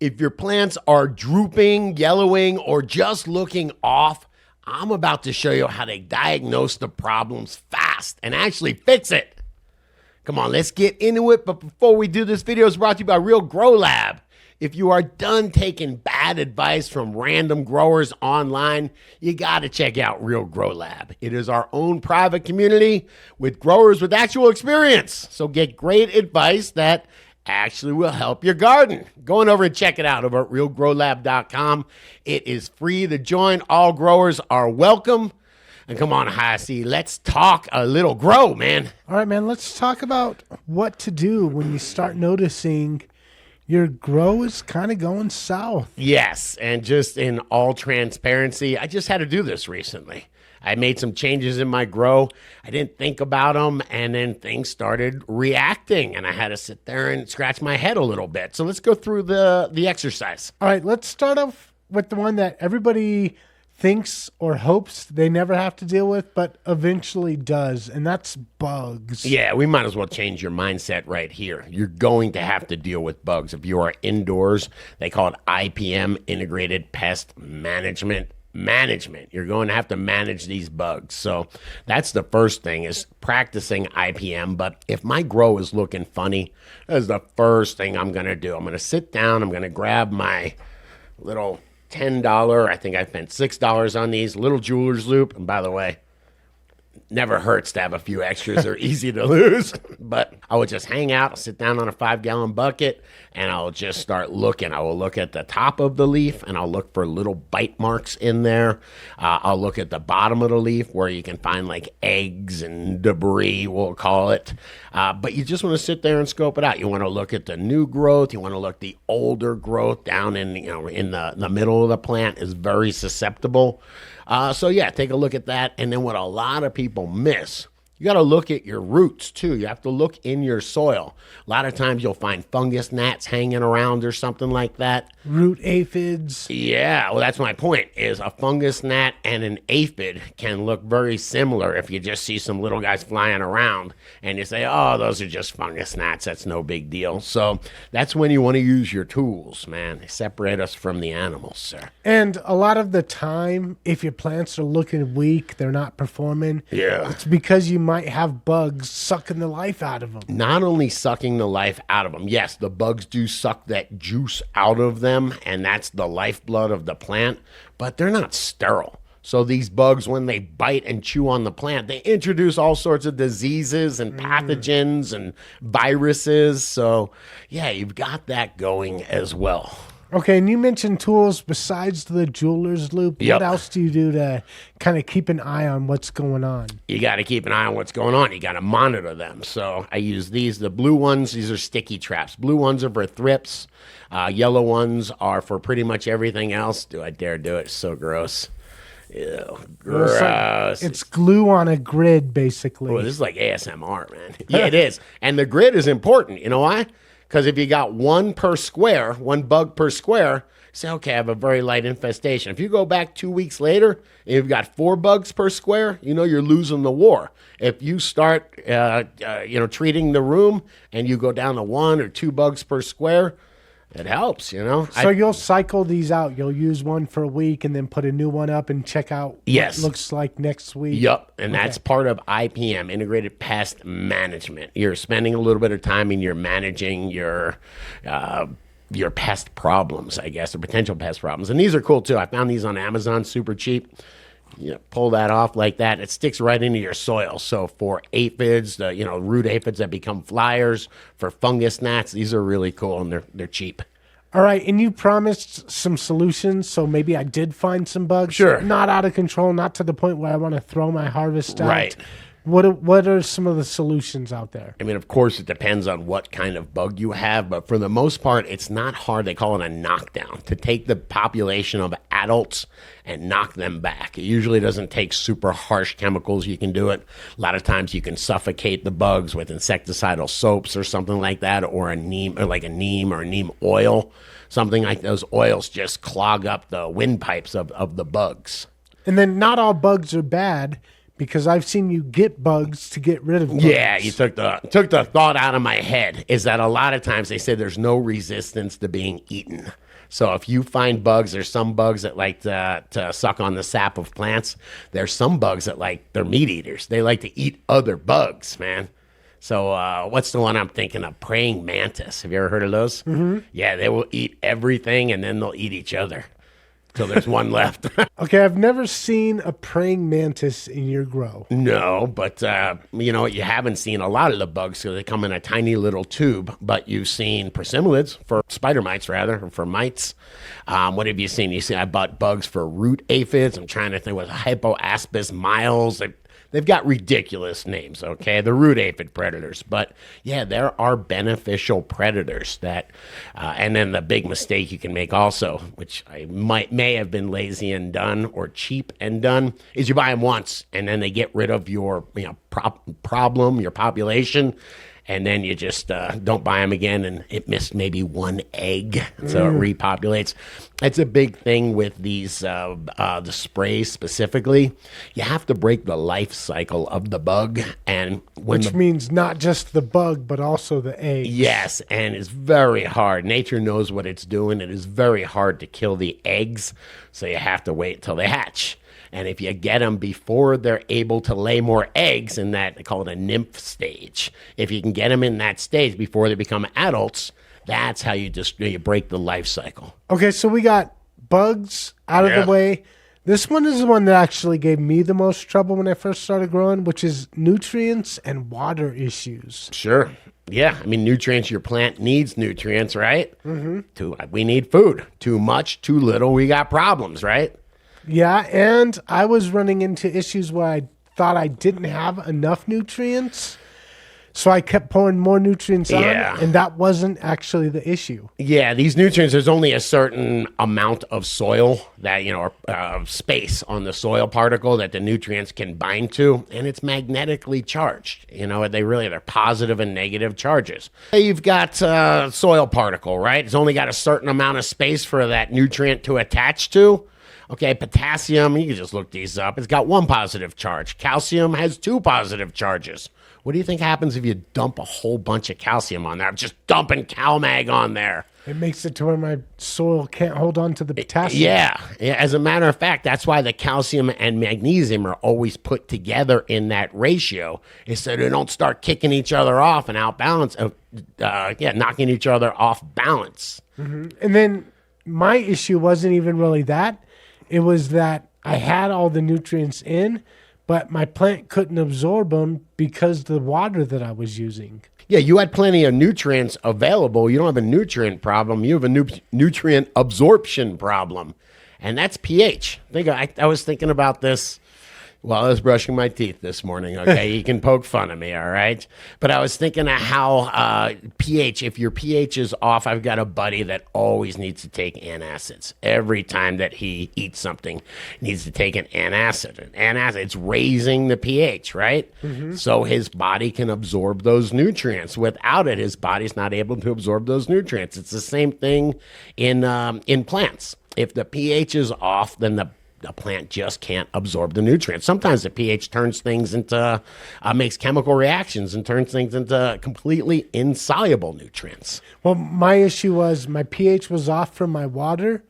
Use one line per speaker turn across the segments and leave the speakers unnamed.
If your plants are drooping, yellowing, or just looking off, I'm about to show you how to diagnose the problems fast and actually fix it. Come on, let's get into it. But before we do, this video is brought to you by Real Grow Lab. If you are done taking bad advice from random growers online, you got to check out Real Grow Lab. It is our own private community with growers with actual experience. So get great advice that actually will help your garden. Go on over and check it out over at realgrowlab.com. It is free to join. All growers are welcome. And come on, Hi-C, let's talk a little grow, man.
All right, man, let's talk about what to do when you start noticing your grow is kind of going south.
Yes, and just in all transparency, I just had to do this recently. I made some changes in my grow. I didn't think about them, and then things started reacting, and I had to sit there and scratch my head a little bit. So let's go through the exercise.
All right, let's start off with the one that everybody thinks or hopes they never have to deal with, but eventually does, and that's bugs.
Yeah, we might as well change your mindset right here. You're going to have to deal with bugs. If you are indoors, they call it IPM, Integrated Pest Management. You're going to have to manage these bugs. So that's the first thing, is practicing IPM. But if my grow is looking funny, that's the first thing I'm going to do. I'm going to sit down. I'm going to grab my little $10, I think I spent $6 on these, little jeweler's loop. And by the way, never hurts to have a few extras. They're easy to lose. But I would just hang out, sit down on a 5-gallon bucket, and I'll just start looking. I will look at the top of the leaf, and I'll look for little bite marks in there. I'll look at the bottom of the leaf where you can find like eggs and debris, we'll call it. But you just want to sit there and scope it out. You want to look at the new growth. You want to look at the older growth down in, in the middle of the plant is very susceptible. So yeah, take a look at that. And then what a lot of people miss, you got to look at your roots too. You have to look in your soil. A lot of times you'll find fungus gnats hanging around or something like that.
Root aphids.
Yeah, well, that's my point, is a fungus gnat and an aphid can look very similar if you just see some little guys flying around and you say, oh, those are just fungus gnats. That's no big deal. So that's when you want to use your tools, man. They separate us from the animals, sir.
And a lot of the time, if your plants are looking weak, they're not performing.
Yeah.
It's because you might have bugs sucking the life out of them.
Not only sucking the life out of them. Yes, the bugs do suck that juice out of them, and that's the lifeblood of the plant, but they're not sterile. So these bugs, when they bite and chew on the plant, they introduce all sorts of diseases and pathogens and viruses. So yeah, you've got that going as well.
Okay, and you mentioned tools besides the jeweler's loop.
Yep.
What else do you do to kind of keep an eye on what's going on?
You got to keep an eye on what's going on. You got to monitor them. So I use these, the blue ones. These are sticky traps. Blue ones are for thrips. Yellow ones are for pretty much everything else. Do I dare do it? It's so gross. Ew, gross.
It's glue on a grid, basically.
Oh, this is like ASMR, man. Yeah, it is. And the grid is important. You know why? Because if you got one bug per square, say, okay, I have a very light infestation. If you go back 2 weeks later and you've got 4 bugs per square, you're losing the war. If you start, treating the room and you go down to 1 or 2 bugs per square, it helps,
So you'll cycle these out. You'll use one for a week and then put a new one up and check out what it looks like next week.
Yep, and that's part of IPM, Integrated Pest Management. You're spending a little bit of time and you're managing your pest problems, I guess, or potential pest problems. And these are cool too. I found these on Amazon, super cheap. You pull that off like that, it sticks right into your soil. So for aphids, root aphids that become flyers, for fungus gnats, these are really cool and they're cheap.
All right, and you promised some solutions, so maybe I did find some bugs.
Sure.
Not out of control, not to the point where I want to throw my harvest out.
Right.
What are some of the solutions out there?
I mean, of course, it depends on what kind of bug you have, but for the most part, it's not hard. They call it a knockdown, to take the population of adults and knock them back. It usually doesn't take super harsh chemicals. You can do it. A lot of times you can suffocate the bugs with insecticidal soaps or something like that, or a neem oil. Something like those oils just clog up the windpipes of the bugs.
And then not all bugs are bad, because I've seen you get bugs to get rid of bugs.
Yeah, you took the thought out of my head, is that a lot of times they say there's no resistance to being eaten. So if you find bugs, there's some bugs that like to suck on the sap of plants. There's some bugs that they're meat eaters. They like to eat other bugs, man. So what's the one I'm thinking of? Praying mantis. Have you ever heard of those? Mm-hmm. Yeah, they will eat everything, and then they'll eat each other till there's one left.
Okay, I've never seen a praying mantis in your grow.
No, but you know what? You haven't seen a lot of the bugs because they come in a tiny little tube. But you've seen persimmilids, for spider mites rather, or for mites. What have you seen? You see, I bought bugs for root aphids. I'm trying to think with Hypoaspis miles. They've got ridiculous names, okay? The root aphid predators. But yeah, there are beneficial predators that, and then the big mistake you can make also, which I may have been lazy and done or cheap and done, is you buy them once and then they get rid of your problem, your population, and then you just don't buy them again, and it missed maybe one egg, so it repopulates. It's a big thing with these, the sprays specifically. You have to break the life cycle of the bug, and
which means not just the bug, but also the eggs.
Yes, and it's very hard. Nature knows what it's doing. It is very hard to kill the eggs, so you have to wait till they hatch. And if you get them before they're able to lay more eggs in that, they call it a nymph stage. If you can get them in that stage before they become adults, that's how you break the life cycle.
Okay, so we got bugs out of the way. This one is the one that actually gave me the most trouble when I first started growing, which is nutrients and water issues.
Sure. Yeah, I mean, nutrients, your plant needs nutrients, right? Mm-hmm. We need food. Too much, too little, we got problems, right?
Yeah, and I was running into issues where I thought I didn't have enough nutrients, so I kept pouring more nutrients on, and that wasn't actually the issue.
Yeah, these nutrients, there's only a certain amount of soil that, or space on the soil particle that the nutrients can bind to, and it's magnetically charged. They're positive and negative charges. You've got soil particle, right? It's only got a certain amount of space for that nutrient to attach to. Okay, potassium, you can just look these up. It's got one positive charge. Calcium has two positive charges. What do you think happens if you dump a whole bunch of calcium on there? I'm just dumping CalMag on there.
It makes it to where my soil can't hold on to the potassium.
Yeah. As a matter of fact, that's why the calcium and magnesium are always put together in that ratio, is so they don't start kicking each other off and knocking each other off balance.
Mm-hmm. And then my issue wasn't even really that. It was that I had all the nutrients in, but my plant couldn't absorb them because of the water that I was using.
Yeah, you had plenty of nutrients available. You don't have a nutrient problem. You have a nutrient absorption problem, and that's pH. I was thinking about this while I was brushing my teeth this morning, okay? You can poke fun of me, all right? But I was thinking of how pH, if your pH is off, I've got a buddy that always needs to take antacids. Every time that he eats something, he needs to take an antacid. An antacid, it's raising the pH, right? Mm-hmm. So his body can absorb those nutrients. Without it, his body's not able to absorb those nutrients. It's the same thing in plants. If the pH is off, then the plant just can't absorb the nutrients. Sometimes the pH turns things into, makes chemical reactions and turns things into completely insoluble nutrients.
Well, my issue was my pH was off from my water,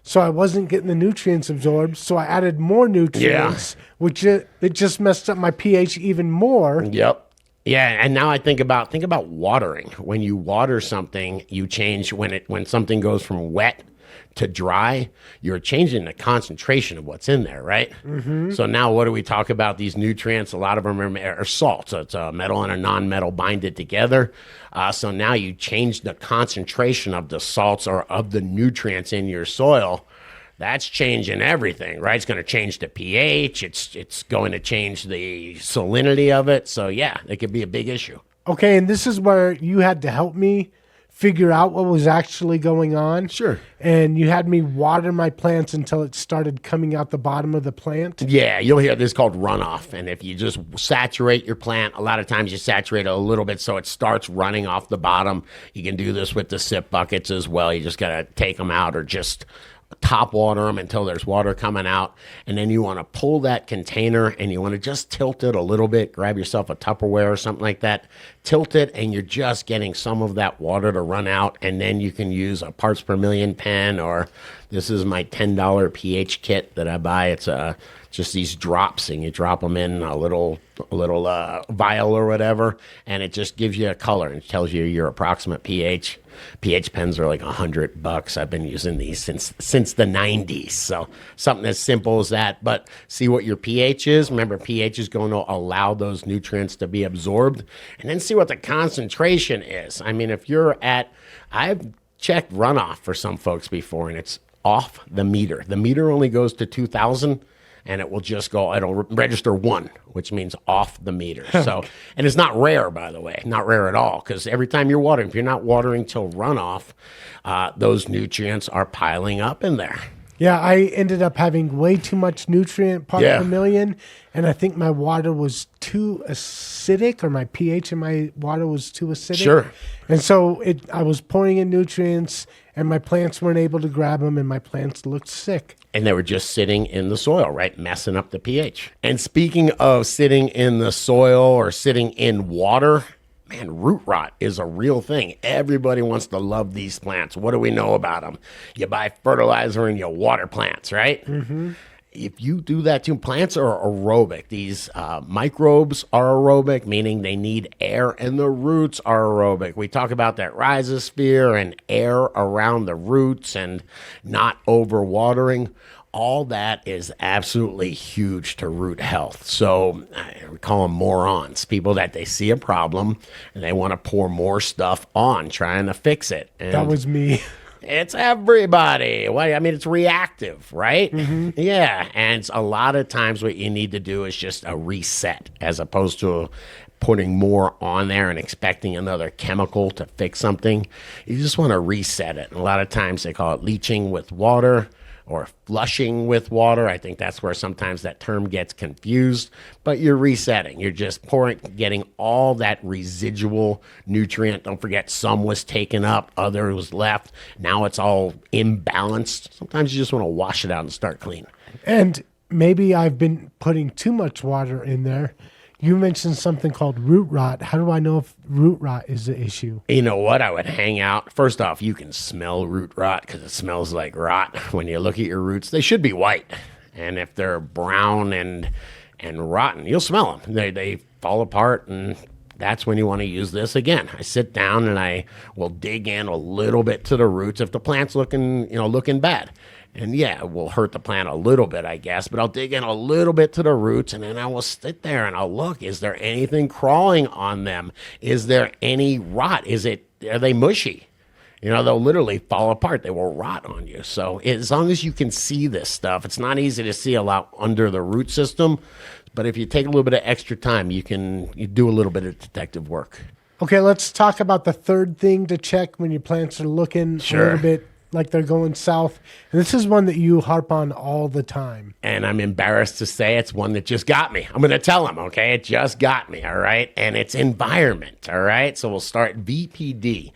so I wasn't getting the nutrients absorbed. So I added more nutrients, which it just messed up my pH even more.
Yep. Yeah, and now I think about watering. When you water something, you change when something goes from wet to dry, you're changing the concentration of what's in there, right? Mm-hmm. So now what do we talk about? These nutrients, a lot of them are salts. So it's a metal and a non-metal binded together. So now you change the concentration of the salts or of the nutrients in your soil. That's changing everything, right? It's going to change the pH. It's going to change the salinity of it. So yeah, it could be a big issue.
Okay, and this is where you had to help me figure out what was actually going on.
Sure.
And you had me water my plants until it started coming out the bottom of the plant.
Yeah, you'll hear this called runoff. And if you just saturate your plant, a lot of times you saturate it a little bit so it starts running off the bottom. You can do this with the sip buckets as well. You just got to take them out or just top water them until there's water coming out. And then you want to pull that container and you want to just tilt it a little bit. Grab yourself a Tupperware or something like that. tilt it, and you're just getting some of that water to run out, and then you can use a parts per million pen, or this is my $10 pH kit that I buy. It's just these drops, and you drop them in a little vial or whatever, and it just gives you a color and tells you your approximate pH. pH pens are like $100. I've been using these since the 90s. So something as simple as that. But see what your pH is. Remember, pH is going to allow those nutrients to be absorbed. And then see what the concentration is. I mean, if you're at, I've checked runoff for some folks before, and it's off the meter. The meter only goes to 2,000. And it will just go, it'll register 1, which means off the meter. So, and it's not rare, by the way, not rare at all, because every time you're watering, if you're not watering till runoff, those nutrients are piling up in there.
Yeah, I ended up having way too much nutrient part per million, and I think my water was too acidic, or my pH in my water was too acidic.
Sure.
And so I was pouring in nutrients, and my plants weren't able to grab them, and my plants looked sick.
And they were just sitting in the soil, right? Messing up the pH. And speaking of sitting in the soil or sitting in water, man, root rot is a real thing. Everybody wants to love these plants. What do we know about them? You buy fertilizer and you water plants, right? Mm-hmm. If you do that too, plants are aerobic. These microbes are aerobic, meaning they need air, and the roots are aerobic. We talk about that rhizosphere and air around the roots and not overwatering. All that is absolutely huge to root health. So we call them morons, people that they see a problem and they want to pour more stuff on trying to fix it. And
that was me.
it's everybody. Well, I mean, it's reactive, right? Mm-hmm. Yeah. And a lot of times what you need to do is just a reset as opposed to putting more on there and expecting another chemical to fix something. You just want to reset it. And a lot of times they call it leaching with water or flushing with water. I think that's where sometimes that term gets confused, but you're resetting. You're just getting all that residual nutrient. Don't forget, some was taken up, other was left. Now it's all imbalanced. Sometimes you just want to wash it out and start clean.
And maybe I've been putting too much water in there. You mentioned something called root rot. How do I know if root rot is the issue?
You know what? I would hang out. First off, you can smell root rot because it smells like rot. When you look at your roots, they should be white. And if they're brown and rotten, you'll smell them. They fall apart, and that's when you want to use this again. I sit down and I will dig in a little bit to the roots if the plant's looking bad. And yeah, it will hurt the plant a little bit, I guess, but I'll dig in a little bit to the roots, and then I will sit there and I'll look. Is there anything crawling on them? Is there any rot? Are they mushy? They'll literally fall apart. They will rot on you. So as long as you can see this stuff, it's not easy to see a lot under the root system, but if you take a little bit of extra time, you do a little bit of detective work.
Okay, let's talk about the third thing to check when your plants are looking a little bit like they're going south. And this is one that you harp on all the time.
And I'm embarrassed to say it's one that just got me. I'm going to tell them, okay? It just got me, all right? And it's environment, all right? So we'll start VPD.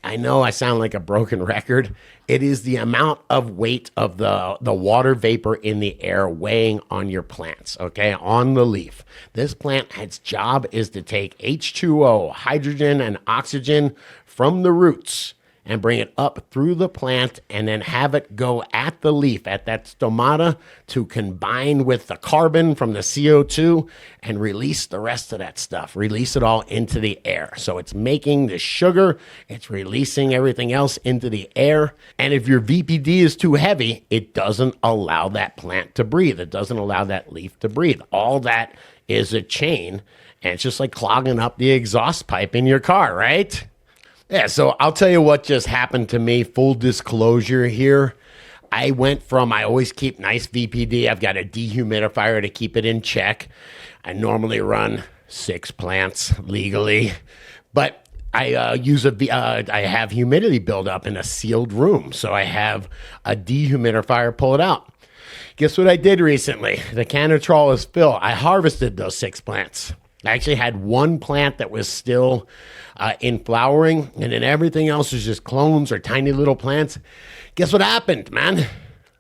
I know I sound like a broken record. It is the amount of weight of the water vapor in the air weighing on your plants, okay, on the leaf. This plant, its job is to take H2O, hydrogen and oxygen, from the roots and bring it up through the plant and then have it go at the leaf, at that stomata, to combine with the carbon from the CO2 and release the rest of that stuff. Release it all into the air. So it's making the sugar, it's releasing everything else into the air. And if your VPD is too heavy, it doesn't allow that plant to breathe. It doesn't allow that leaf to breathe. All that is a chain, and it's just like clogging up the exhaust pipe in your car, right? Yeah, so I'll tell you what just happened to me. Full disclosure here. I always keep nice VPD. I've got a dehumidifier to keep it in check. I normally run 6 plants legally, but I have humidity buildup in a sealed room. So I have a dehumidifier pull it out. Guess what I did recently? The Canatrol is filled. I harvested those 6 plants. I actually had 1 plant that was still in flowering, and then everything else was just clones or tiny little plants. Guess what happened, man?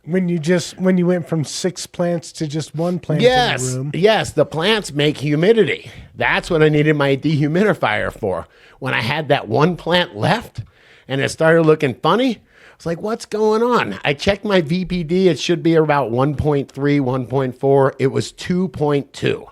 When you went from 6 plants to just 1 plant in
Yes,
the room.
yes, the plants make humidity. That's what I needed my dehumidifier for. When I had that 1 plant left and it started looking funny, I was like, what's going on? I checked my VPD. It should be about 1.3, 1.4. It was 2.2.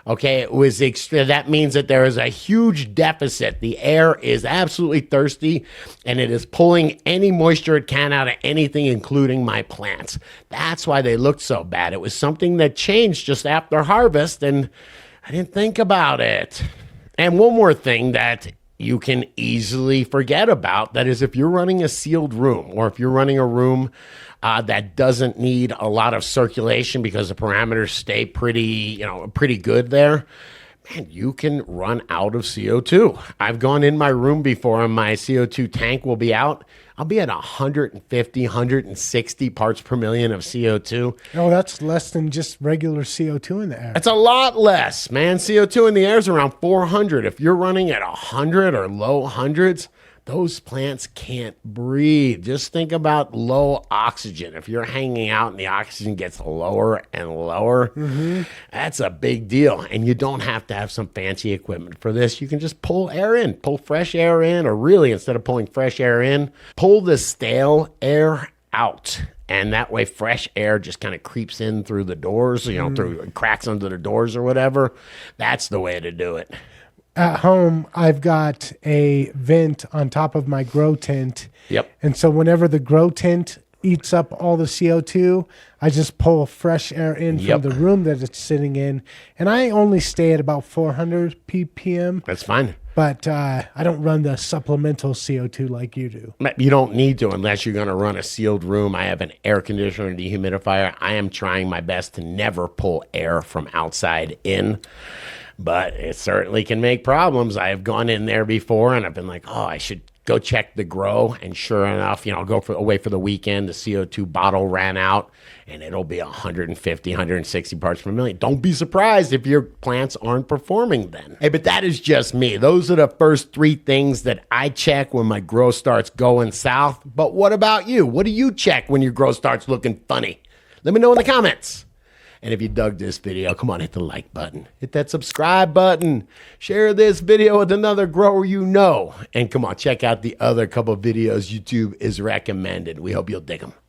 Okay, it was extra. That means that there is a huge deficit. The air is absolutely thirsty, and it is pulling any moisture it can out of anything, including my plants. That's why they looked so bad. It was something that changed just after harvest, and I didn't think about it. And one more thing that you can easily forget about, that is if you're running a sealed room, or if you're running a room that doesn't need a lot of circulation because the parameters stay pretty good there, man, you can run out of CO2. I've gone in my room before and my CO2 tank will be out. I'll be at 150, 160 parts per million of CO2.
Oh, that's less than just regular CO2 in the air.
That's a lot less, man. CO2 in the air is around 400. If you're running at 100 or low hundreds, those plants can't breathe. Just think about low oxygen. If you're hanging out and the oxygen gets lower and lower, that's a big deal. And you don't have to have some fancy equipment for this. You can just pull air in, pull fresh air in, or really, instead of pulling fresh air in, pull the stale air out. And that way fresh air just kind of creeps in through the doors, through cracks under the doors or whatever. That's the way to do it.
At home, I've got a vent on top of my grow tent.
Yep.
And so whenever the grow tent eats up all the CO2, I just pull fresh air in from the room that it's sitting in. And I only stay at about 400 ppm.
That's fine.
But I don't run the supplemental CO2 like you do.
You don't need to unless you're going to run a sealed room. I have an air conditioner and dehumidifier. I am trying my best to never pull air from outside in, but it certainly can make problems. I have gone in there before and I've been like, oh, I should go check the grow. And sure enough, I'll go away for the weekend. The CO2 bottle ran out and it'll be 150, 160 parts per million. Don't be surprised if your plants aren't performing then. Hey, but that is just me. Those are the first 3 things that I check when my grow starts going south. But what about you? What do you check when your grow starts looking funny? Let me know in the comments. And if you dug this video, come on, hit the like button. Hit that subscribe button. Share this video with another grower you know. And come on, check out the other couple of videos YouTube is recommended. We hope you'll dig them.